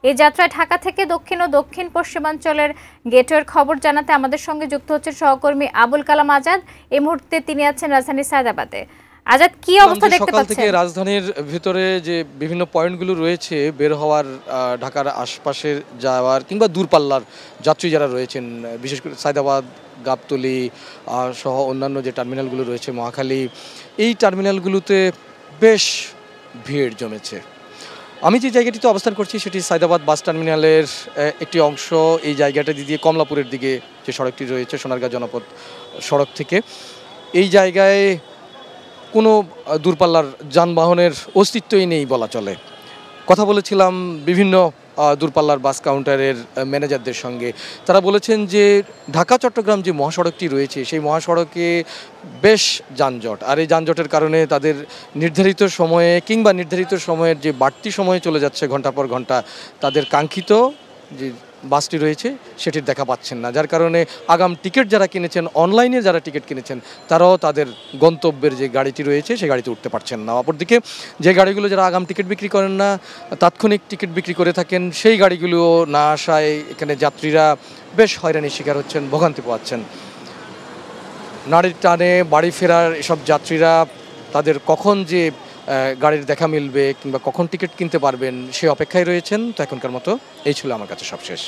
এই যাত্রায় ঢাকা থেকে দক্ষিণ ও দক্ষিণ পশ্চিমাঞ্চলের গেটওয়ের খবর জানাতে আমাদের সঙ্গে যুক্ত হচ্ছেন সহকর্মী আবুল কালাম আজাদ। এই মুহূর্তে তিনি আছেন রাজধানী সায়দাবাদে। আজাদ, কি অবস্থা দেখতে পাচ্ছেন? সকাল থেকে রাজধানীর ভিতরে যে বিভিন্ন পয়েন্টগুলো রয়েছে বের হওয়ার, ঢাকার আশপাশের যাওয়ার কিংবা দূরপাল্লার যাত্রী যারা রয়েছেন, বিশেষ করে সায়দাবাদ, গাবতলী সহ অন্যান্য যে টার্মিনালগুলো রয়েছে, মহাখালী, এই টার্মিনালগুলোতে বেশ ভিড় জমেছে। আমি যে জায়গাটিতে অবস্থান করছি সেটি সায়দাবাদ বাস টার্মিনালের একটি অংশ। এই জায়গাটা দিয়ে কমলাপুরের দিকে যে সড়কটি রয়েছে সোনারগাঁ জনপদ সড়ক থেকে, এই জায়গায় কোনো দূরপাল্লার যানবাহনের অস্তিত্বই নেই বলা চলে। কথা বলেছিলাম বিভিন্ন দূরপাল্লার বাস কাউন্টারের ম্যানেজারদের সঙ্গে। তারা বলেছেন যে ঢাকা চট্টগ্রাম যে মহাসড়কটি রয়েছে সেই মহাসড়কে বেশ যানজট, আর এই যানজটের কারণে তাদের নির্ধারিত সময়ে কিংবা নির্ধারিত সময়ের যে বাড়তি সময়ে চলে যাচ্ছে ঘন্টা পর ঘন্টা, তাদের কাঙ্ক্ষিত যে বাসটি রয়েছে সেটির দেখা পাচ্ছেন না, যার কারণে আগাম টিকিট যারা কিনেছেন, অনলাইনে যারা টিকিট কিনেছেন, তারাও তাদের গন্তব্যের যে গাড়িটি রয়েছে সেই গাড়িতে উঠতে পারছেন না। অপরদিকে যে গাড়িগুলো যারা আগাম টিকিট বিক্রি করেন না, তাৎক্ষণিক টিকিট বিক্রি করে থাকেন, সেই গাড়িগুলো না আসায় এখানে যাত্রীরা বেশ হয়রানির শিকার হচ্ছেন, ভোগান্তি পোহাচ্ছেন। নারীর টানে বাড়ি ফেরার এসব যাত্রীরা তাদের কখন যে গাড়ির দেখা মিলবে কিংবা কখন টিকিট কিনতে পারবেন সে অপেক্ষায় রয়েছেন। তো এখনকার মতো এই ছিল আমার কাছে সবশেষ।